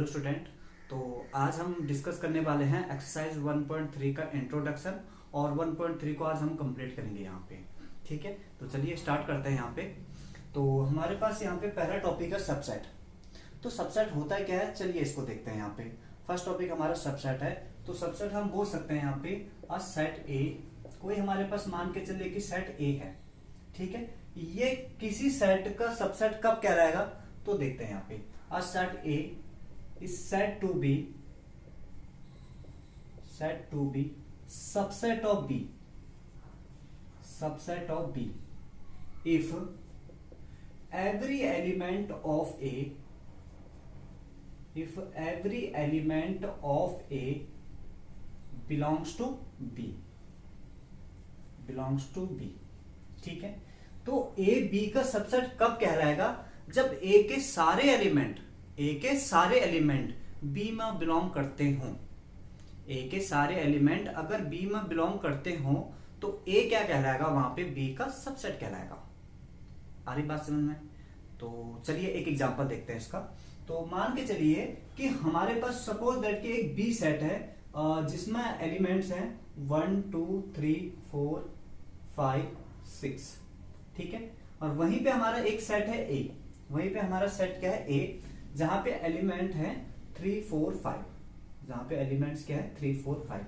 Hello student. तो आज हम डिस्कस करने वाले हैं एक्सरसाइज 1.3 का इंट्रोडक्शन और 1.3 को आज हम कंप्लीट करेंगे यहाँ पे। ठीक है, तो चलिए स्टार्ट करते हैं यहाँ पे। तो हमारे पास यहाँ पे पहला टॉपिक है सबसेट। तो सबसेट होता है क्या है, चलिए इसको देखते हैं। यहाँ पे फर्स्ट टॉपिक हमारा सबसेट है। तो सबसेट हम बोल सकते हैं यहाँ पे अ सेट ए। कोई हमारे पास मान के चलिए कि सेट ए है। ठीक है, ये किसी सेट का सबसेट कब कहलाएगा, तो देखते हैं यहाँ पे a set A is said to be subset of B if every element of A belongs to B। ठीक है, तो A B का सबसेट कब कहलाएगा, जब A के सारे एलिमेंट बी में बिलोंग करते हों। ए के सारे एलिमेंट अगर बी में बिलोंग करते हों तो ए क्या कहलाएगा, वहां पे बी का सबसेट कहलाएगा। आ रही बात समझ में? तो चलिए एक एग्जांपल देखते हैं इसका। तो मान के चलिए कि हमारे पास सपोज दैट कि एक बी सेट है जिसमें एलिमेंट्स हैं 1 2 3 4 5 6। ठीक है, और वहीं पे हमारा एक सेट है ए। वहीं पे हमारा सेट क्या है, ए, जहां पे एलिमेंट है 3 4 5। जहां पे एलिमेंट्स क्या है 3 4 5।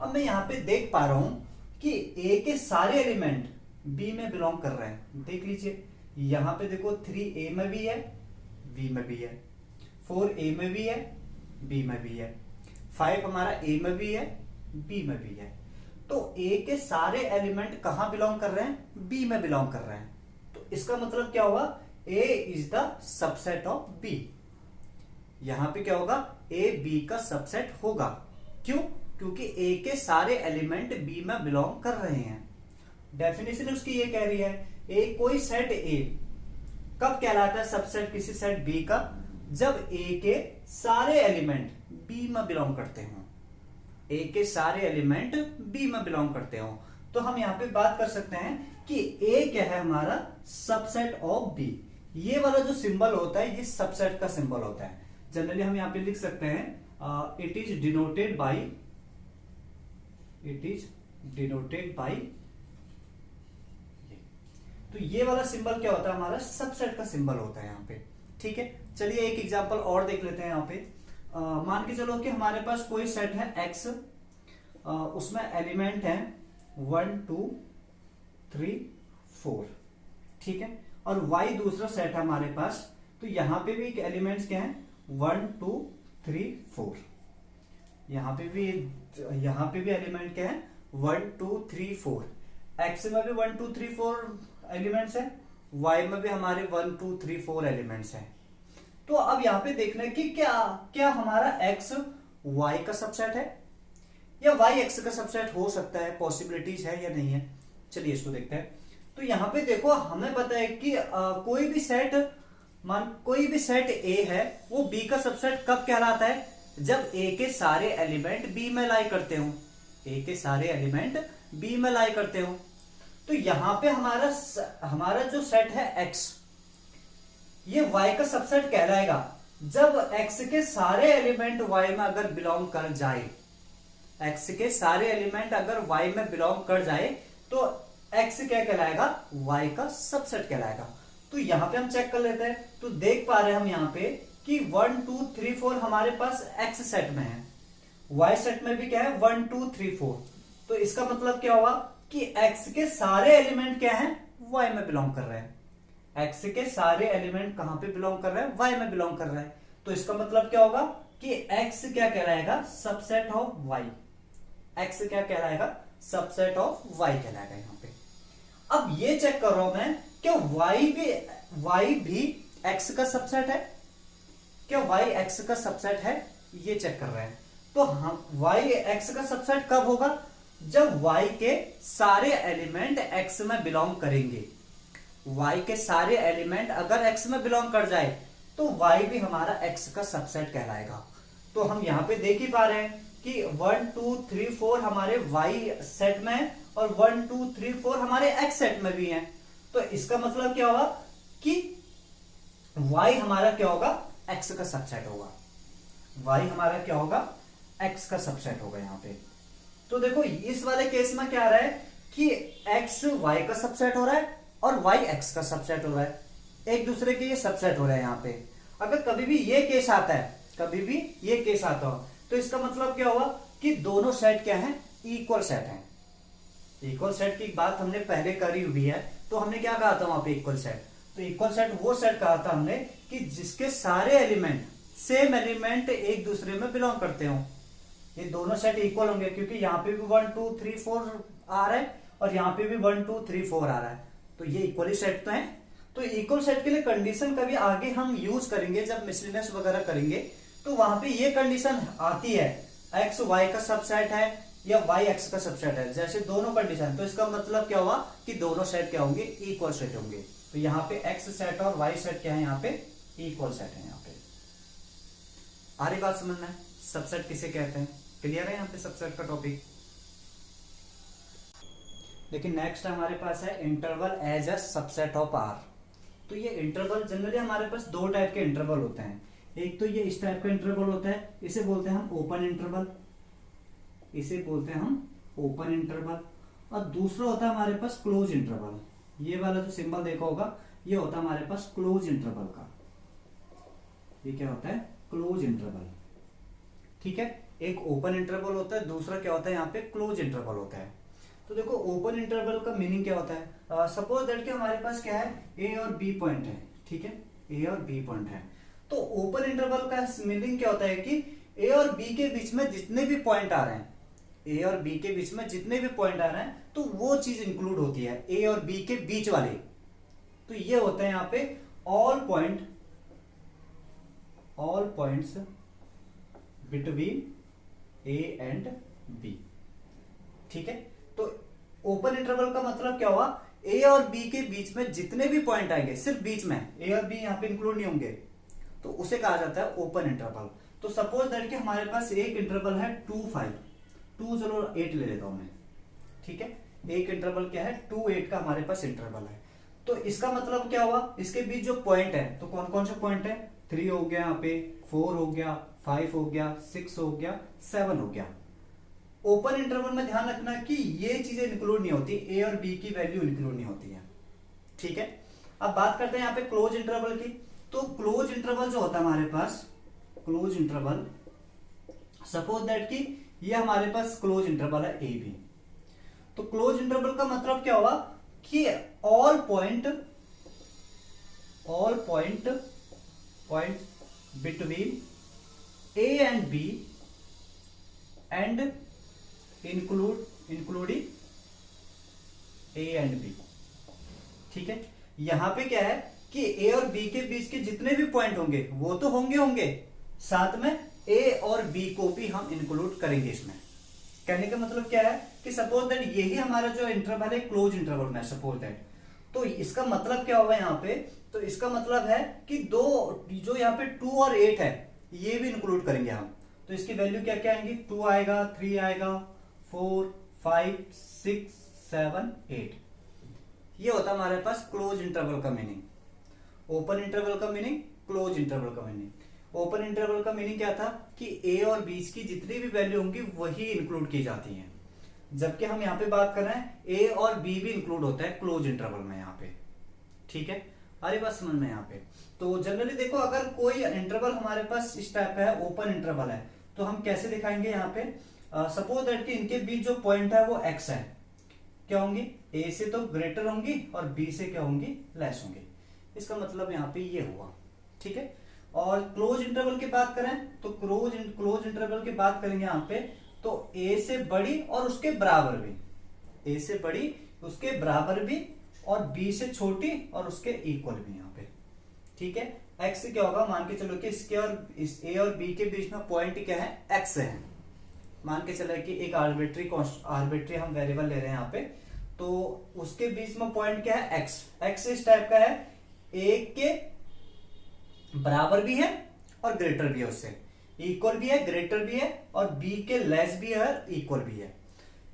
अब मैं यहां पे देख पा रहा हूं कि ए के सारे एलिमेंट बी में बिलोंग कर रहे हैं। देख लीजिए, यहां पे देखो 3 ए में भी है, बी में भी है, 4 ए में भी है, बी में भी है, 5 हमारा ए में भी है, बी में भी है। तो ए के सारे एलिमेंट कहां बिलोंग कर रहे हैं, बी में बिलोंग कर रहे हैं। तो इसका मतलब क्या हुआ, A is the subset of B। यहां पे क्या होगा, A B का सबसेट होगा। क्यों? क्योंकि A के सारे एलिमेंट B में बिलोंग कर रहे हैं। डेफिनेशन उसकी ये कह रही है, कोई सेट A कब कहलाता है सबसेट किसी सेट B का, जब A के सारे एलिमेंट B में बिलोंग करते हों। A के सारे एलिमेंट B में बिलोंग करते हों। तो हम यहां पे बात कर सकते हैं कि A क्या है, हमारा सबसेट ऑफ B। ये वाला जो सिंबल होता है ये सबसेट का सिंबल होता है। जनरली हम यहां पे लिख सकते हैं इट इज डिनोटेड बाई। तो ये वाला सिंबल क्या होता है, हमारा सबसेट का सिंबल होता है यहाँ पे। ठीक है, चलिए एक एग्जांपल और देख लेते हैं यहाँ पे। मान के चलो कि हमारे पास कोई सेट है X, उसमें एलिमेंट है 1 2 3 4। ठीक है, और Y दूसरा सेट है हमारे पास। तो यहां पे भी एलिमेंट्स क्या हैं 1 2 3 4। यहां पे भी एलिमेंट क्या है 1 2 3 4। X में भी 1 2 3 4 एलिमेंट्स है, Y में भी हमारे 1 2 3 4 एलिमेंट्स हैं। तो अब यहां पे देखना है कि क्या हमारा X Y का सबसेट है या Y X का सबसेट हो सकता है, पॉसिबिलिटीज है या नहीं है। चलिए इसको देखते हैं। तो यहां पे देखो, हमें पता है कि कोई भी सेट A है वो B का सबसेट कब कहलाता है, जब A के सारे एलिमेंट B में लाई करते हो। A के सारे एलिमेंट B में लाई करते हो। तो यहां पे हमारा जो सेट है X, ये Y का सबसेट कहलाएगा जब X के सारे एलिमेंट Y में अगर बिलोंग कर जाए। X के सारे एलिमेंट अगर Y में बिलोंग कर जाए तो X क्या कहलाएगा, Y का सबसेट कहलाएगा। तो यहां पे हम चेक कर लेते हैं। तो देख पा रहे हैं हम यहां पे कि 1 2 3 4 हमारे पास X सेट में है, Y सेट में भी क्या है 1 2 3 4। तो इसका मतलब क्या हुआ कि X के सारे एलिमेंट क्या हैं, Y में बिलोंग कर रहे हैं। X के सारे एलिमेंट कहां पे बिलोंग कर रहे हैं, Y में बिलोंग कर रहे हैं। तो इसका मतलब क्या होगा कि X क्या कहलाएगा, सबसेट ऑफ Y। X क्या कहलाएगा, सबसेट ऑफ Y कहलाएगा यहाँ पे। अब ये चेक कर रहा हूं मैं, क्या Y भी X का सबसेट है, क्या Y X का सबसेट है, ये चेक कर रहे हैं। तो हम Y X का सबसेट कब होगा, जब Y के सारे एलिमेंट X में बिलोंग करेंगे। Y के सारे एलिमेंट अगर X में बिलोंग कर जाए तो Y भी हमारा X का सबसेट कहलाएगा। तो हम यहां पे देख ही पा रहे हैं कि 1 2 3 4 हमारे Y सेट में है और 1 2 3 4 हमारे X सेट में भी हैं। तो इसका मतलब क्या होगा कि Y हमारा क्या होगा, X का सबसेट होगा। y हमारा क्या होगा, x का सबसेट होगा यहाँ पे। तो देखो इस वाले केस में क्या आ रहा है कि x y का सबसेट हो रहा है और y x का सबसेट हो रहा है, एक दूसरे के ये सबसेट हो रहा है यहाँ पे। अगर कभी भी ये केस आता है, कभी भी ये केस आता हो, तो इसका मतलब क्या हुआ कि दोनों सेट क्या है, इक्वल सेट है। इक्वल सेट की बात हमने पहले करी हुई है, तो हमने क्या कहा था वहां पे इक्वल सेट, तो इक्वल सेट वो सेट कहा था हमने कि जिसके सारे एलिमेंट, सेम एलिमेंट एक दूसरे में बिलोंग करते हो। ये दोनों सेट इक्वल होंगे क्योंकि यहाँ पे भी 1 2 3 4 आ रहा है और यहाँ पे भी 1 2 3 4 आ रहा है, तो ये इक्वली सेट तो है। तो इक्वल सेट के लिए कंडीशन कभी आगे हम यूज करेंगे जब मिसलिनियस वगैरह करेंगे, तो वहां पे ये कंडीशन आती है एक्स वाई का सबसेट है या वाई एक्स का सबसेट है, जैसे दोनों कंडीशन, तो इसका मतलब क्या हुआ कि दोनों सेट क्या होंगे, इक्वल सेट होंगे। तो यहाँ पे एक्स सेट और वाई सेट क्या है, यहाँ पे इक्वल सेट है। यहाँ पे आ रही बात समझना है, सबसेट किसे कहते हैं, क्लियर है यहाँ पे सबसेट का टॉपिक। लेकिन नेक्स्ट हमारे पास है interval as a subset of R. तो ये इंटरवल जनरली हमारे पास दो टाइप के इंटरवल होते हैं, एक तो ये इस टाइप का इंटरवल होता है, इसे बोलते हैं हम ओपन इंटरवल, इसे बोलते हैं हम ओपन इंटरवल, और दूसरा होता है हमारे पास क्लोज इंटरवल। ये वाला जो सिंबल देखा होगा ये होता है हमारे पास क्लोज इंटरवल का, ये क्या होता है, क्लोज इंटरवल। ठीक है, एक ओपन इंटरवल होता है, दूसरा क्या होता है यहाँ पे क्लोज इंटरवल होता है। तो देखो ओपन इंटरवल का मीनिंग क्या होता है, सपोज दैट कि हमारे पास क्या है, ए और बी पॉइंट है, ठीक है, ए और बी पॉइंट है। तो ओपन इंटरवल का मीनिंग क्या होता है कि ए और बी के बीच में जितने भी पॉइंट आ रहे हैं, ए और बी के बीच में जितने भी पॉइंट आ रहे हैं, तो वो चीज इंक्लूड होती है ए और बी के बीच वाले। तो ये होते हैं यहाँ पे all points between A and B. ठीक है, तो ओपन इंटरवल का मतलब क्या हुआ, ए और बी के बीच में जितने भी पॉइंट आएंगे, सिर्फ बीच में, ए और बी यहाँ पे इंक्लूड नहीं होंगे, तो उसे कहा जाता है ओपन इंटरवल। तो सपोज दैट कि हमारे पास एक इंटरवल है 2 5, 2 चलो 8 ले लेता हूं मैं, ठीक है, एक इंटरवल क्या है 2 8 का हमारे पास इंटरवल है। तो इसका मतलब क्या हुआ, इसके बीच जो पॉइंट है, तो कौन कौन से पॉइंट है, 3 हो गया, यहाँ पे 4 हो गया, 5 हो गया, 6 हो गया, 7 हो गया। ओपन इंटरवल में ध्यान रखना कि ये चीजें इंक्लूड नहीं होती, ए और बी की वैल्यू इंक्लूड नहीं होती है। ठीक है, अब बात करते हैं यहाँ पे क्लोज इंटरवल की। तो क्लोज इंटरवल जो होता है हमारे पास, क्लोज इंटरवल, सपोज दैट कि ये हमारे पास क्लोज इंटरवल है ए बी। तो क्लोज इंटरवल का मतलब क्या हुआ कि all point between A and B and including A and B. ठीक है, यहां पे क्या है कि ए और बी के बीच के जितने भी पॉइंट होंगे वो तो होंगे, साथ में ए और बी को भी हम इंक्लूड करेंगे इसमें। कहने का मतलब क्या है कि सपोज दैट यही हमारा जो इंटरवल है क्लोज इंटरवल में, सपोज दैट, तो इसका मतलब क्या होगा यहाँ पे, तो इसका मतलब है कि दो जो यहाँ पे 2 और 8 है ये भी इंक्लूड करेंगे हम। तो इसकी वैल्यू क्या क्या आएंगी, 2 आएगा, 3 आएगा, 4 5 6 7 8। ये होता है हमारे पास क्लोज इंटरवल का मीनिंग। ओपन इंटरवल का मीनिंग, क्लोज इंटरवल का मीनिंग। ओपन इंटरवल का मीनिंग क्या था कि ए और बी की जितनी भी वैल्यू होंगी वही इंक्लूड की जाती है, जबकि हम यहाँ पे बात कर रहे हैं ए और बी भी इंक्लूड होता है क्लोज इंटरवल में यहाँ पे। ठीक है, अरे बात समझ में यहाँ पे। तो जनरली देखो अगर कोई इंटरवल हमारे पास इस टाइप का है, ओपन इंटरवल है, तो हम कैसे दिखाएंगे यहाँ पे, सपोज दैट कि इनके बीच जो पॉइंट है वो एक्स है, क्या होंगी, ए से तो ग्रेटर होंगी और बी से क्या होंगी, लेस होंगी। इसका मतलब यहाँ पे ये हुआ। ठीक है, और क्लोज इंटरवल की बात करें तो क्लोज इंटरवल की बात करेंगे यहाँ पे, तो ए से बड़ी और उसके बराबर भी, ए से बड़ी उसके बराबर भी और बी से छोटी और उसके इक्वल भी यहाँ पे। ठीक है, एक्स क्या होगा, मान के चलो कि इसके और इस ए और बी के बीच में पॉइंट क्या है, एक्स है। मान के चले कि एक आर्बिट्री हम वेरिएबल ले रहे हैं यहाँ पे, तो उसके बीच में पॉइंट क्या है, एक्स। एक्स इस टाइप का है, ए के बराबर भी है और ग्रेटर भी है, उससे इक्वल भी है, ग्रेटर भी है, और बी के लेस भी है, इक्वल भी है।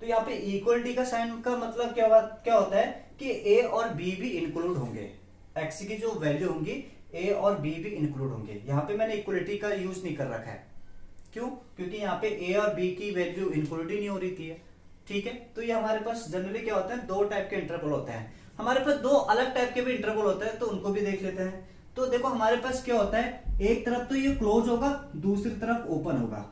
तो यहाँ पे इक्वलिटी का साइन का मतलब क्या होता है कि ए और बी भी इंक्लूड होंगे, एक्स की जो वैल्यू होंगी ए और बी भी इंक्लूड होंगे। यहाँ पे मैंने इक्वलिटी का यूज नहीं कर रखा है, क्यों? क्योंकि यहाँ पे ए और बी की वैल्यू इंक्लूड ही नहीं हो रही थी। ठीक है, तो ये हमारे पास जनरली क्या होता है, दो टाइप के इंटरवल होते हैं। हमारे पास दो अलग टाइप के भी इंटरवल होते हैं, तो उनको भी देख लेते हैं। तो देखो हमारे पास क्या होता है, एक तरफ तो ये क्लोज होगा, दूसरी तरफ ओपन होगा।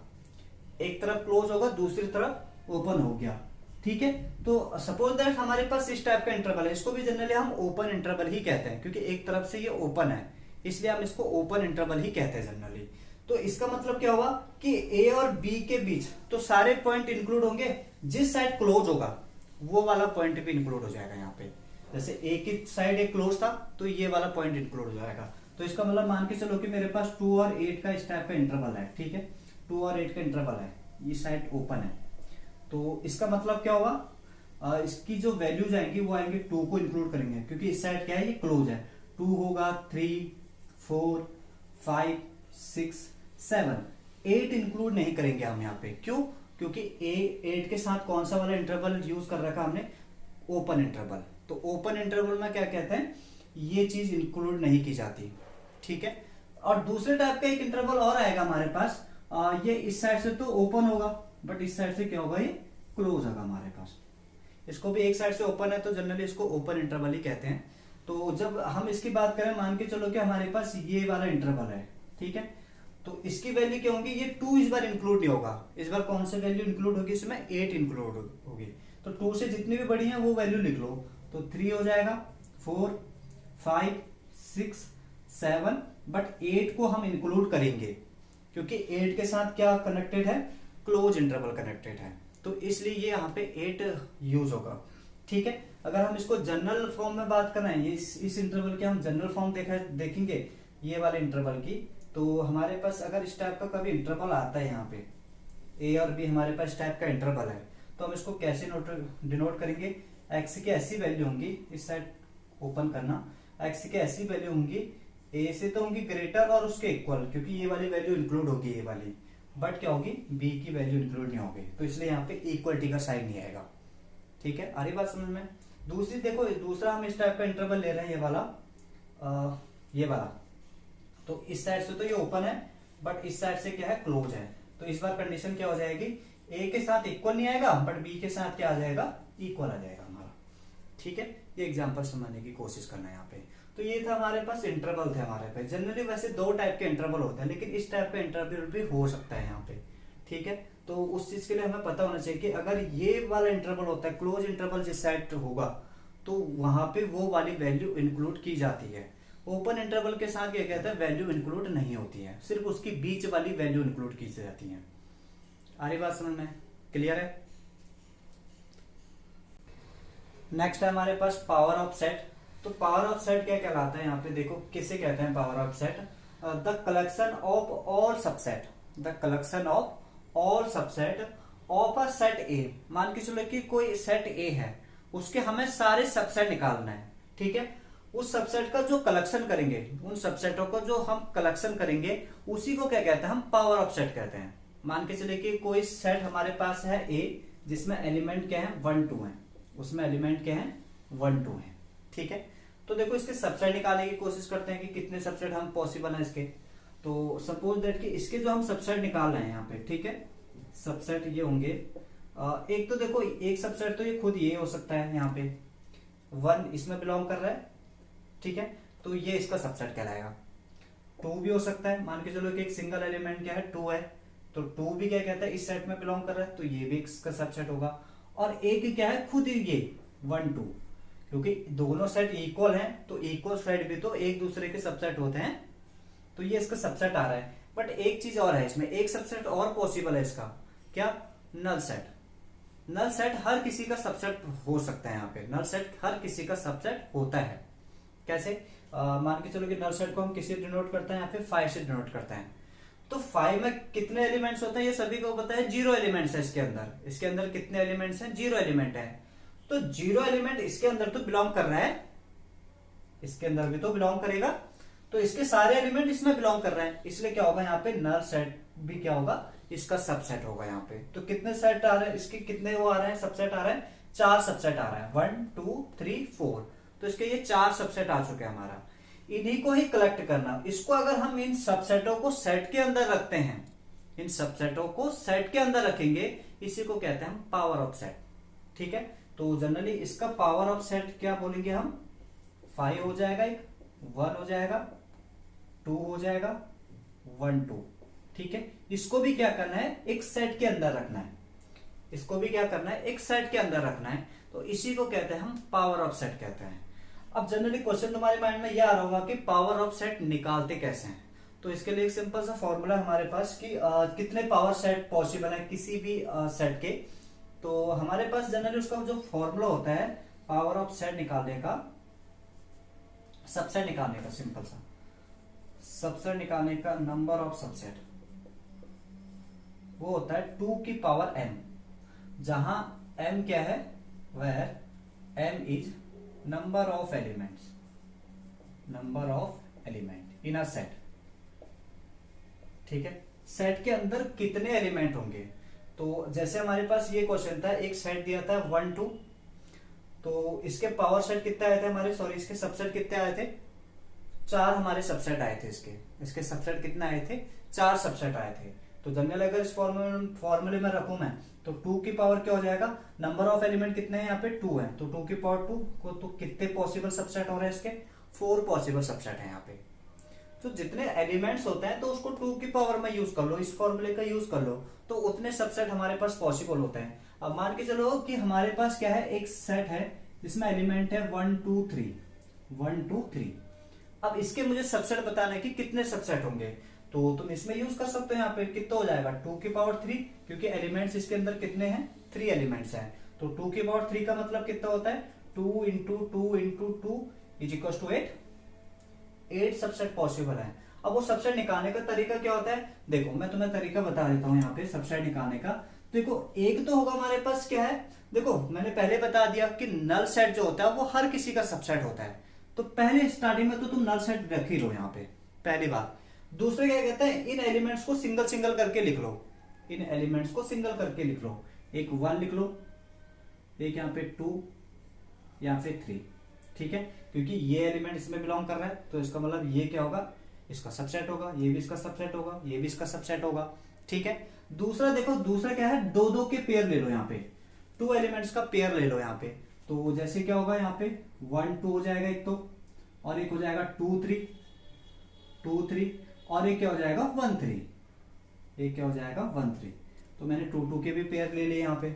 एक तरफ क्लोज होगा, दूसरी तरफ ओपन हो गया। ठीक है, तो सपोज दैट हमारे पास इस टाइप का इंटरवल है, इसको भी जनरली हम ओपन इंटरवल ही कहते हैं, क्योंकि एक तरफ से ये ओपन है, इसलिए हम इसको ओपन इंटरवल ही कहते हैं जनरली। तो इसका मतलब क्या हुआ कि ए और बी के बीच तो सारे पॉइंट इंक्लूड होंगे, जिस साइड क्लोज होगा वो वाला पॉइंट भी इंक्लूड हो जाएगा यहाँ पे। जैसे ए की साइड एक क्लोज था, तो ये वाला पॉइंट इंक्लूड हो जाएगा। तो इसका मतलब मान के चलो कि मेरे पास 2 और 8 का इस टाइप का इंटरवल है। ठीक है, 2 और 8 का इंटरवल है, ये साइड ओपन है, तो इसका मतलब क्या होगा, इसकी जो वैल्यूज आएंगी वो आएंगे 2 को इंक्लूड करेंगे, क्योंकि इस साइड क्या है, ये क्लोज है। 2 होगा, 3, 4, 5, 6, 7, 8 इंक्लूड नहीं करेंगे हम यहाँ पे। क्यों? क्योंकि 8 के साथ कौन सा वाला इंटरवल यूज कर रखा हमने, ओपन इंटरवल। तो ओपन इंटरवल में क्या कहते हैं, ये चीज इंक्लूड नहीं की जाती। ठीक है, और दूसरे टाइप का एक इंटरवल और आएगा हमारे पास, ये इस साइड से तो ओपन होगा, बट इस साइड से क्या होगा, ये क्लोज होगा हमारे पास। इसको भी एक साइड से ओपन है, तो जनरली इसको ओपन इंटरवल ही कहते हैं। तो जब हम इसकी बात करें, मान के चलो कि हमारे पास ये वाला इंटरवल है। ठीक है, तो इसकी वैल्यू क्या होगी, ये 2 इस बार इंक्लूड नहीं होगा। इस बार कौन सी वैल्यू इंक्लूड होगी, इसमें 8 इंक्लूड होगी। तो 2 से जितनी भी बड़ी है वो वैल्यू लिख लो। तो 3 हो जाएगा, 4, 5, 6, 7, बट 8 को हम इंक्लूड करेंगे, क्योंकि 8 के साथ क्या कनेक्टेड है, क्लोज इंटरवल कनेक्टेड है, तो इसलिए ये यहाँ पे 8 यूज होगा। ठीक है, अगर हम इसको जनरल फॉर्म में बात करें, ये इस इंटरवल के हम जनरल फॉर्म देखेंगे ये वाले इंटरवल की, तो हमारे पास अगर इस टाइप का कभी इंटरवल आता है, यहाँ पे ए और बी हमारे पास टाइप का इंटरवल है, तो हम इसको कैसे डिनोट करेंगे, एक्स की ऐसी वैल्यू होंगी, इस साइड ओपन करना, एक्स की ऐसी वैल्यू होंगी, ए से तो होंगी ग्रेटर और उसके इक्वल, क्योंकि ये वाली वैल्यू इंक्लूड होगी ये वाली, बट क्या होगी, बी की वैल्यू इंक्लूड नहीं होगी, तो इसलिए यहाँ पे इक्वलिटी का साइन नहीं आएगा। ठीक है, आ रही बात समझ में? दूसरी देखो, दूसरा हम इस टाइप का इंटरवल ले रहे हैं, ये वाला, तो इस साइड से तो ये ओपन है, बट इस साइड से क्या है, क्लोज है। तो इस बार कंडीशन क्या हो जाएगी, ए के साथ इक्वल नहीं आएगा, बट बी के साथ क्या आ जाएगा, इक्वल आ जाएगा हमारा। ठीक है, ये एग्जांपल समझने की कोशिश करना है यहाँ पे। तो ये था हमारे पास इंटरवल थे हमारे पे। जनरली वैसे 2 टाइप के इंटरवल होते हैं, लेकिन इस टाइप का इंटरवल भी हो सकता है यहाँ पे। ठीक है, तो उस चीज के लिए हमें पता होना चाहिए कि अगर ये वाला इंटरवल होता है, क्लोज इंटरवल जिस साइड होगा, तो वहां पे वो वाली वैल्यू इंक्लूड की जाती है। ओपन इंटरवल के साथ क्या कहते हैं, वैल्यू इंक्लूड नहीं होती है, सिर्फ उसकी बीच वाली वैल्यू इंक्लूड की जाती है। आ रही बात समझ में? क्लियर है? नेक्स्ट है हमारे पास पावर ऑफ सेट। तो पावर ऑफ सेट क्या कहलाता है, यहाँ पे देखो किसे कहते हैं power of set, the collection of all subset, the collection of all subset of a set ए। मान के चलो कि कोई सेट ए है, उसके हमें सारे सबसेट निकालना है। ठीक है, उस सबसेट का जो कलेक्शन करेंगे, उन सबसेटों को जो हम कलेक्शन करेंगे, उसी को क्या कहते हैं, हम पावर ऑफ सेट कहते हैं। मान के चले कि कोई सेट हमारे पास है ए, जिसमें एलिमेंट क्या है, 1, 2 है, उसमें एलिमेंट क्या है, 1, 2 है। ठीक है, तो देखो इसके सबसेट निकालने की कोशिश करते हैं कि कितने सबसेट हम पॉसिबल है इसके। तो सपोज दैट कि इसके जो हम सबसेट निकाल रहे हैं यहाँ पे, ठीक है, सबसेट ये होंगे, एक तो देखो एक सबसेट तो ये खुद ये हो सकता है, यहाँ पे 1 इसमें बिलोंग कर रहा है। ठीक है, तो ये इसका सबसेट कहलाएगा। 2 भी हो सकता है, मान के चलो कि एक सिंगल एलिमेंट क्या है, 2 है, तो 2 भी क्या कहता है, इस सेट में बिलोंग कर रहा है, तो ये भी इसका सबसेट होगा। और एक क्या है, खुद ये 1, 2, क्योंकि दोनों सेट इक्वल हैं, तो इक्वल सेट भी तो एक दूसरे के सबसेट होते हैं, तो ये इसका सबसेट आ रहा है। बट एक चीज और है इसमें, एक सबसेट और पॉसिबल है इसका, क्या, नल सेट। नल सेट हर किसी का सबसेट हो सकता है, यहाँ पे नल सेट हर किसी का सबसेट होता है। कैसे, मान के चलो कि नल सेट को हम किसी डिनोट करते हैं, या फिर 5 से डिनोट करते हैं। तो 5 में कितने एलिमेंट्स होते हैं, ये सभी को पता है, 0 एलिमेंट्स है इसके अंदर। इसके अंदर कितने एलिमेंट्स हैं, 0 एलिमेंट है। तो 0 एलिमेंट इसके अंदर तो बिलोंग कर रहा है, इसके अंदर भी तो बिलोंग करेगा, तो इसके सारे एलिमेंट इसमें बिलोंग कर रहे हैं, इसलिए क्या होगा, यहाँ पे नल सेट भी क्या होगा, इसका सबसेट होगा यहाँ पे। तो कितने सेट आ रहे हैं इसके, कितने वो आ रहे हैं, सबसेट आ रहे हैं, 4 सबसेट आ रहा है, 1, 2, 3, 4। तो इसके ये 4 सबसेट आ चुके हैं हमारा। इन्हीं को ही कलेक्ट करना। इसको अगर हम इन सबसेटों को सेट के अंदर रखते हैं, इन सबसेटों को सेट के अंदर रखेंगे, इसी को कहते हैं हम पावर ऑफ सेट। ठीक है, तो जनरली इसका पावर ऑफ सेट क्या बोलेंगे हम, 5 हो जाएगा, एक 1 हो जाएगा, 2 हो जाएगा, 1 2। ठीक है, इसको भी क्या करना है, एक सेट के अंदर रखना है, इसको भी क्या करना है, एक सेट के अंदर रखना है, तो इसी को कहते हैं हम पावर ऑफ सेट कहते हैं। अब जनरली क्वेश्चन तुम्हारे माइंड में यह आ रहा होगा कि पावर ऑफ सेट निकालते कैसे हैं, तो इसके लिए एक सिंपल सा फॉर्मूला हमारे पास कि कितने पावर सेट पॉसिबल है किसी भी सेट के। तो हमारे पास जनरली उसका जो फॉर्मूला होता है पावर ऑफ सेट निकालने का, सबसेट निकालने का, सिंपल सा सबसेट निकालने का, नंबर ऑफ सबसेट वो होता है 2 की पावर m, जहां m क्या है, where m is number of elements, number of element in a set. ठीक है, सेट के अंदर कितने एलिमेंट होंगे, तो जैसे हमारे पास ये क्वेश्चन था, एक सेट दिया था 1 2, तो इसके पावर सेट कितने आए थे हमारे, सॉरी इसके सबसेट कितने आए थे, 4 हमारे सबसेट आए थे, इसके सबसेट कितने आए थे, 4 सबसेट आए थे। तो जनरल अगर इस फॉर्मूले में रखूं मैं, तो 2 की पावर क्या हो जाएगा, नंबर ऑफ एलिमेंट कितने हैं यहाँ पे 2 है, तो 2 की पावर 2 को, तो कितने पॉसिबल सबसेट हो रहे हैं इसके, 4 पॉसिबल सबसेट है यहाँ पे। तो जितने एलिमेंट्स होते हैं तो उसको 2 की पावर में यूज कर लो, इस फॉर्मूले का यूज कर लो, तो उतने सबसेट हमारे पास पॉसिबल होते हैं। अब मान के चलो कि हमारे पास क्या है, एक सेट है जिसमें एलिमेंट है 1 2 3, 1 2 3। अब इसके मुझे सबसेट बताना है कि कितने सबसेट होंगे, तो तुम इसमें यूज कर सकते हो, यहाँ पे कितना हो जाएगा 2 की पावर 3, क्योंकि एलिमेंट्स इसके अंदर कितने हैं, 3 एलिमेंट्स हैं, तो 2 की पावर 3 का मतलब कितना होता है, 2 into 2 into 2 is equal to 8, 8 subset possible है। अब वो सबसेट निकालने का तरीका क्या होता है, देखो मैं तुम्हें तरीका बता देता हूँ यहाँ पे सबसेट निकालने का। देखो एक तो होगा हमारे पास क्या है, देखो मैंने पहले बता दिया कि नल सेट जो होता है वो हर किसी का सबसेट होता है, तो पहले स्टार्टिंग में तो तुम नल सेट रख ही लो यहाँ पे, पहली बात। दूसरे क्या कहते हैं, इन एलिमेंट्स को सिंगल सिंगल करके लिख लो, इन एलिमेंट्स को सिंगल करके लिख लो, एक 1 लिख लो, एक यहाँ पे 2 या फिर 3। ठीक है, क्योंकि ये एलिमेंट इसमें बिलोंग कर रहा है, तो इसका मतलब ये क्या होगा, इसका सबसेट होगा, ये भी इसका सबसेट होगा, ये भी इसका सबसेट होगा। ठीक है, दूसरा देखो, दूसरा क्या है, 2 2 के पेयर ले लो, यहाँ पे 2 एलिमेंट्स का पेयर ले लो यहाँ पे, तो जैसे क्या होगा यहाँ पे 1 2 हो जाएगा एक तो, और एक हो जाएगा 2 3 2 3, और एक क्या हो जाएगा 1 3, एक क्या हो जाएगा 1 3। तो मैंने 2 2 के भी पेयर ले लिए यहाँ पे।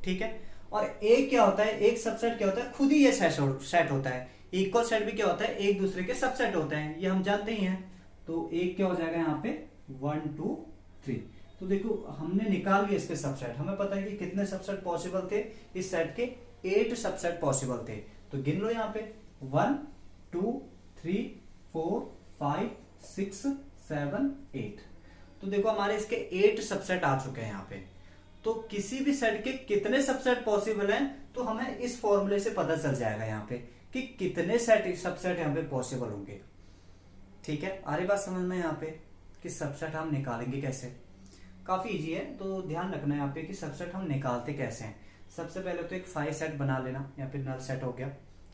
ठीक है, और एक क्या होता है, एक सबसेट क्या होता है, खुद ही ये सेट होता है, इक्वल सेट भी क्या होता है, एक दूसरे के सबसेट होते हैं, ये हम जानते ही हैं। तो एक क्या हो जाएगा यहाँ पे 1 2 3। तो देखो हमने निकाल लिया इसके सबसेट, हमें पता है कि कितने सबसेट पॉसिबल थे इस सेट के, 8 सबसेट पॉसिबल थे। तो गिन लो यहाँ पे 1 2 3 4 5 6 7 8। तो देखो हमारे इसके 8 सबसेट आ चुके हैं यहाँ पे। तो किसी भी सेट के कितने सबसेट पॉसिबल हैं, तो हमें इस फॉर्मूले से पता चल जाएगा यहाँ पे कि कितने सबसेट यहाँ पे पॉसिबल होंगे। ठीक है, आ रही बात समझ में यहाँ पे कि सबसेट हम निकालेंगे कैसे, काफी इजी है। तो ध्यान रखना है यहाँ पे कि सबसेट हम निकालते कैसे हैं। सबसे पहले तो एक 5 सेट बना लेना, यहाँ पे नल सेट हो गया।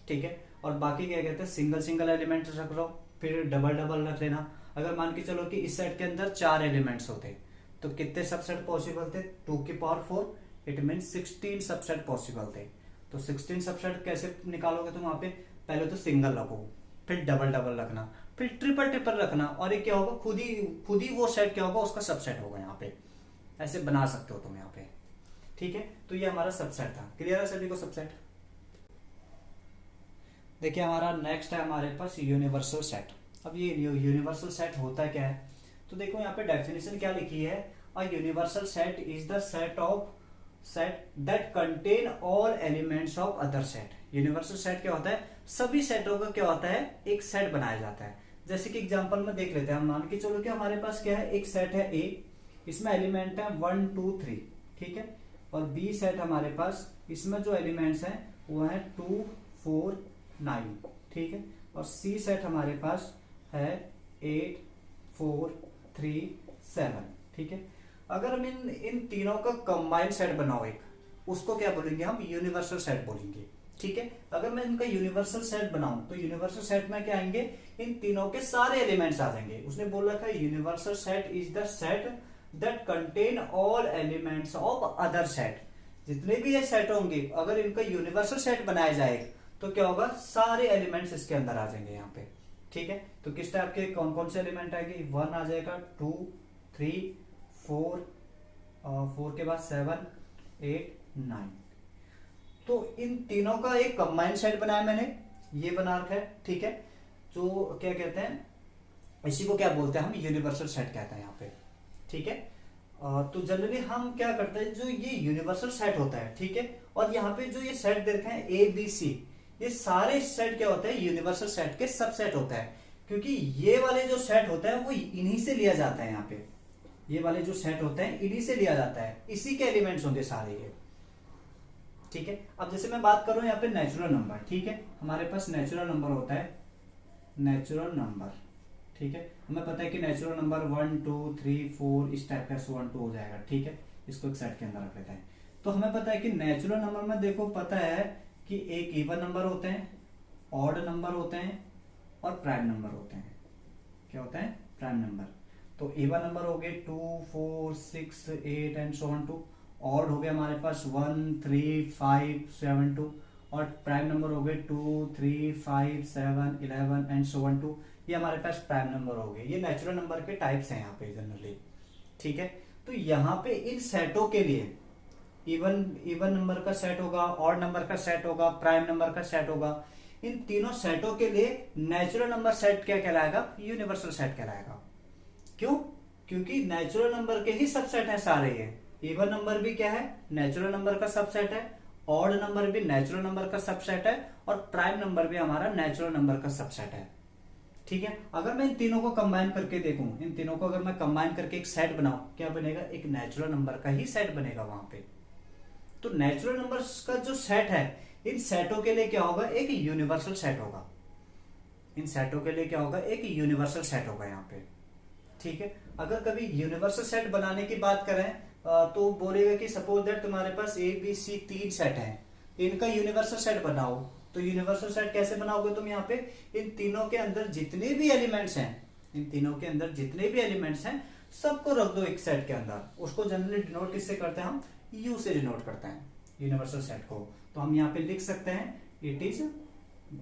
ठीक है, और बाकी क्या कहते हैं, सिंगल सिंगल एलिमेंट रख लो, फिर डबल डबल रख लेना। अगर मान के चलो कि इस सेट के अंदर 4 एलिमेंट्स होते तो कितने सबसेट पॉसिबल थे, 2 की power 4, it mean 16 subset possible थे। तो 16 सबसेट कैसे निकालोगे तुम, वहां पे पहले तो सिंगल रखो, फिर डबल डबल रखना, फिर ट्रिपल ट्रिपल रखना, और ये क्या होगा, खुद ही वो सेट क्या होगा, उसका सबसेट होगा। यहाँ पे ऐसे बना सकते हो तुम यहाँ पे। ठीक है, तो ये हमारा सबसेट था। क्लियर है सभी को सबसेट। देखिए हमारा नेक्स्ट है हमारे पास यूनिवर्सल सेट। अब ये यूनिवर्सल सेट होता क्या है, तो देखो यहाँ पे डेफिनेशन क्या लिखी है, a universal set is the set that contain all elements of other set. Universal set क्या होता है, सभी सेटों का क्या होता है, एक सेट बनाया जाता है। जैसे कि एग्जांपल में देख लेते हैं, हम मान के चलो कि हमारे पास क्या है, एक सेट है ए, इसमें एलिमेंट है 1 2 3। ठीक है, और बी सेट हमारे पास, इसमें जो एलिमेंट्स हैं वो है 2 4 9। ठीक है, और सी सेट हमारे पास है 8 4 3 7। ठीक है, अगर हम इन तीनों का कंबाइंड सेट बनाओ एक, उसको क्या बोलेंगे हम, यूनिवर्सल सेट बोलेंगे। ठीक है, अगर मैं इनका यूनिवर्सल सेट बनाऊं तो यूनिवर्सल सेट में क्या आएंगे, इन तीनों के सारे एलिमेंट्स आ जाएंगे। उसने बोल रखा है universal set is the set that contain all elements of other set. जितने भी ये सेट होंगे अगर इनका यूनिवर्सल सेट बनाया जाए तो क्या होगा, सारे एलिमेंट्स इसके अंदर आ जाएंगे यहाँ पे। ठीक है, तो किस टाइप के कौन कौन से एलिमेंट आएंगे, 1 आ जाएगा, 2 3 4 4 के बाद 7 8 9। तो इन तीनों का एक कंबाइंड सेट बनाया मैंने, ये बना रखा है। ठीक है, जो क्या कहते हैं, इसी को क्या बोलते हैं हम, यूनिवर्सल सेट कहते हैं यहाँ पे। ठीक है, तो जनरली हम क्या करते हैं, जो ये यूनिवर्सल सेट होता है, ठीक है, और यहाँ पे जो ये सेट दे रखे हैं ए बी सी, ये सारे सेट क्या होते हैं, यूनिवर्सल सेट के सबसेट होता है। क्योंकि ये वाले जो सेट होता है वो इन्हीं से लिया जाता है। यहाँ पे ये वाले जो सेट होते हैं इन्हीं से लिया जाता है, इसी के एलिमेंट्स होंगे सारे ये। ठीक है, अब जैसे मैं बात करूं यहाँ पे नेचुरल नंबर। ठीक है, हमारे पास नेचुरल नंबर होता है, नेचुरल नंबर। ठीक है, हमें पता है कि नेचुरल नंबर 1 2 3 4 इस टाइप का 1 2 हो जाएगा। ठीक है, इसको एक सेट के अंदर रख लेते हैं। तो हमें पता है कि नेचुरल नंबर में देखो पता है कि एक इवन नंबर होते हैं, ऑड नंबर होते हैं और प्राइम नंबर होते हैं। क्या होता है, प्राइम नंबर। तो इवन नंबर हो गए 2 4 6 8 and so on to, odd हो गया हमारे पास 1 3 5 7 2, और प्राइम नंबर हो गए 2 3 5 7 11 एंड सो ऑन टू। ये हमारे पास प्राइम नंबर हो गए। ये नेचुरल नंबर के टाइप्स हैं यहाँ पे जनरली। ठीक है, तो यहाँ पे इन सेटों के लिए इवन नंबर का सेट होगा, ऑड नंबर का सेट होगा, प्राइम नंबर का सेट होगा। इन तीनों सेटों के लिए नेचुरल नंबर सेट क्या कहलाएगा, यूनिवर्सल सेट कहलाएगा। क्यों, क्योंकि नेचुरल नंबर के ही सबसेट है सारे ये। इवन नंबर भी क्या है, नेचुरल नंबर का सबसेट है, ऑड नंबर भी नेचुरल नंबर का सबसेट है, और प्राइम नंबर भी हमारा नेचुरल नंबर का सबसेट है। ठीक है, अगर मैं इन तीनों को कंबाइन करके देखूं, इन तीनों को अगर मैं कंबाइन करके एक सेट बनाऊं, क्या बनेगा, एक नेचुरल नंबर का ही सेट बनेगा वहां पे। तो नेचुरल नंबर्स का जो सेट है, इन सेटों के लिए क्या होगा, एक यूनिवर्सल सेट होगा। इन सेटों के लिए क्या होगा, एक यूनिवर्सल सेट होगा यहाँ पे। ठीक है, अगर कभी यूनिवर्सल सेट बनाने की बात करें तो बोलेगा कि सपोज दैट तुम्हारे पास ए बी सी 3 सेट हैं, इनका यूनिवर्सल सेट बनाओ। तो यूनिवर्सल सेट कैसे बनाओगे तुम, यहाँ पे इन तीनों के अंदर जितने भी एलिमेंट्स हैं, इन तीनों के अंदर जितने भी एलिमेंट्स हैं सबको रख दो एक सेट के अंदर। उसको जनरली डिनोट किससे करते हैं हम, यू से डिनोट करते हैं यूनिवर्सल सेट को। तो हम यहाँ पे लिख सकते हैं it is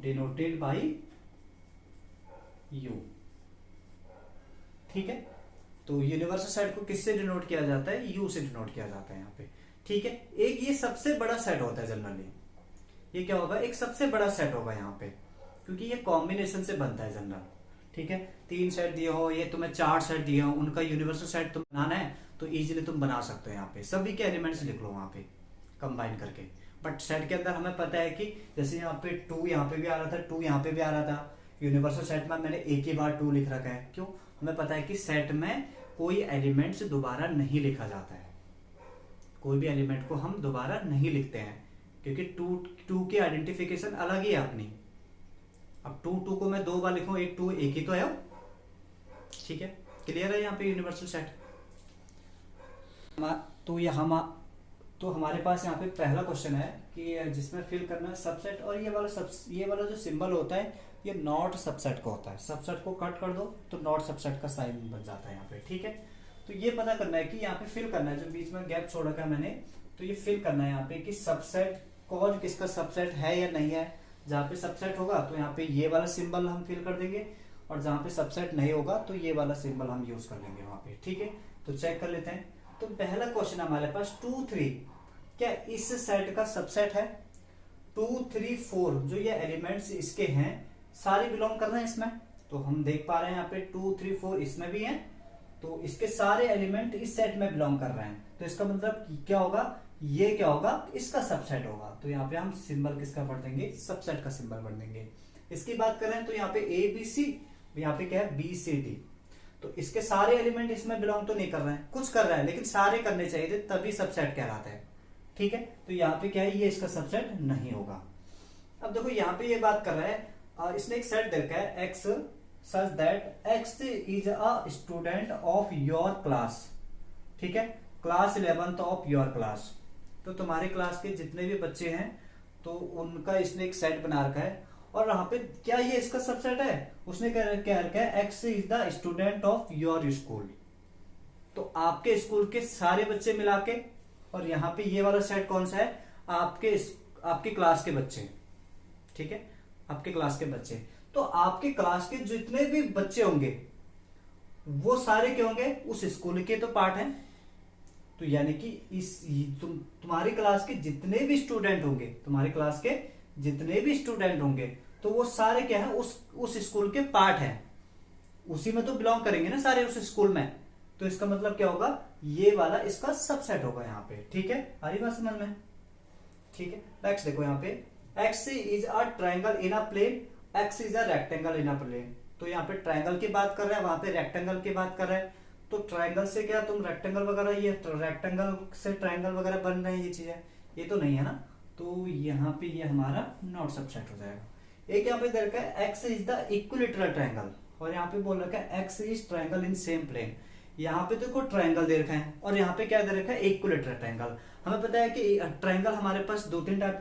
denoted by you. ठीक है, तो यूनिवर्सल सेट को किससे डिनोट किया जाता है, यू से डिनोट किया जाता है यहाँ पे। ठीक है, एक ये सबसे बड़ा सेट होता है जनरली, ये क्या होगा, एक सबसे बड़ा सेट होगा यहाँ पे, क्योंकि ये कॉम्बिनेशन से बनता है जनरल। ठीक है, 3 सेट दिए हो, ये तुम्हें 4 सेट दिए हो, उनका यूनिवर्सल सेट तुम बनाना है तो इजीली तुम बना सकते हो। यहाँ पे सभी के एलिमेंट्स लिख लो वहां पे कंबाइन करके। बट सेट के अंदर हमें पता है कि जैसे यहाँ पे 2 यहाँ पे भी आ रहा था, 2 यहाँ पे भी आ रहा था, यूनिवर्सल सेट में मैंने एक ही बार 2 लिख रखा है। क्यों, हमें पता है कि सेट में कोई एलिमेंट्स दोबारा नहीं लिखा जाता है, कोई भी एलिमेंट को हम दोबारा नहीं लिखते हैं, क्योंकि 2 की आइडेंटिफिकेशन अलग ही है अपनी। अब 2 को मैं 2 बार लिखूं, एक 2 एक ही तो है। ठीक है, क्लियर है यहाँ पे यूनिवर्सल सेट। तो हमारे पास यहाँ पे पहला क्वेश्चन है कि जिसमें फिल करना है सबसेट, और ये वाला जो सिंबल होता है ये नॉट सबसेट का होता है। सबसेट को कट कर दो तो नॉट सबसेट का साइन बन जाता है यहाँ पे। ठीक है, तो ये पता करना है कि यहाँ पे फिल करना है, जो बीच में गैप छोड़ रखा है मैंने, तो ये फिल करना है यहाँ पे कि सबसेट कौन किसका सबसेट है या नहीं है। जहाँ पे सबसेट होगा तो यहाँ पे ये वाला सिंबल हम फिल कर देंगे, और जहाँ पे सबसेट नहीं होगा तो ये वाला सिंबल हम यूज कर लेंगे वहां पे। ठीक है, तो चेक कर लेते हैं। तो पहला क्वेश्चन हमारे पास 2 3 क्या इस सेट का सबसेट है। 2 3 4 जो ये एलिमेंट्स इसके हैं सारे बिलोंग कर रहे हैं इसमें, तो हम देख पा रहे हैं यहाँ पे 2 3 4 इसमें भी हैं, तो इसके सारे एलिमेंट इस सेट में बिलोंग कर रहे हैं। तो इसका मतलब क्या होगा, ये क्या होगा, इसका सबसेट होगा। तो यहाँ पे हम सिंबल किसका पढ़ देंगे, सबसेट का सिंबल पढ़ देंगे। इसकी बात करें तो यहाँ पे ए बी सी, यहाँ पे क्या है बी सी डी, तो इसके सारे एलिमेंट इसमें बिलोंग तो नहीं कर रहे हैं, कुछ कर रहा है लेकिन सारे करने चाहिए थे, तभी सबसेट कहलाता है। ठीक है, तो यहाँ पे क्या है, ये इसका सबसेट नहीं होगा। अब देखो यहाँ पे ये बात कर रहा है, इसने एक सेट देखा है x such that x is a student of your class. ठीक है, class 11th of your class, तो तुम्हारे क्लास के जितने भी बच्चे हैं तो उनका इसने एक सेट बना रखा है। और यहाँ पे क्या ये इसका सबसेट है, उसने क्या रखा है, x is the student of your school. तो आपके स्कूल के सारे बच्चे मिला के, और यहाँ पे ये वाला सेट कौन सा है, आपके क्लास के बच्चे, ठीक है, आपके क्लास के बच्चे। तो आपके क्लास के जितने भी बच्चे होंगे वो सारे क्या होंगे, उस स्कूल के तो पार्ट हैं। तो यानी कि तुम्हारी क्लास के जितने भी स्टूडेंट होंगे, तुम्हारी क्लास के जितने भी स्टूडेंट होंगे तो वो सारे क्या है, उस स्कूल के पार्ट हैं, उसी में तो बिलोंग करेंगे ना सारे उस स्कूल में। तो इसका मतलब क्या होगा, ये वाला इसका सबसेट होगा यहाँ पे। ठीक है, आ रही बात समझ में? ठीक है, नेक्स्ट देखो यहाँ पे, x is a triangle in a plane, x is a rectangle in a plane. तो यहाँ पे ट्राइंगल की बात कर रहे हैं, वहां पे रेक्टेंगल की बात कर रहे हैं। तो ट्राइंगल से क्या तुम रेक्टेंगल वगैरह, ये रेक्टेंगल से ट्राइंगल वगैरह बन रहे हैं, ये चीजें ये तो नहीं है ना। तो यहाँ पे ये हमारा नॉट सबसेट हो जाएगा। एक यहाँ पे दे रखा है x is the equilateral triangle, और यहाँ पे बोल रखा है x is triangle in same plane. यहाँ पे तो कोई ट्राइंगल दे रखा है, और यहाँ पे क्या दे रखा है, इक्विलेटरल ट्राइंगल। हमें पता है कि ट्राइंगल हमारे पास तीन टाइप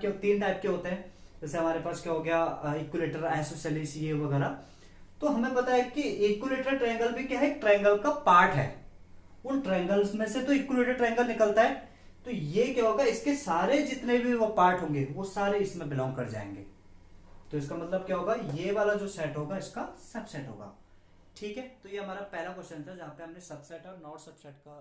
के होते हैं। जैसे हमारे पास क्या हो गया, इक्विलेटरल, आइसोसेलेस, ये वगैरह। तो हमें पता है कि इक्विलेटरल ट्रायंगल भी क्या है, ट्रायंगल का पार्ट है। उन ट्रायंगल्स में से तो इक्विलेटरल ट्रायंगल निकलता है। तो ये क्या होगा, इसके सारे जितने भी वो पार्ट होंगे वो सारे इसमें बिलोंग कर जाएंगे। तो इसका मतलब क्या होगा, ये वाला जो सेट होगा इसका सबसेट होगा। ठीक है, तो ये हमारा पहला क्वेश्चन था जहां पे हमने सबसेट और नॉट सबसेट का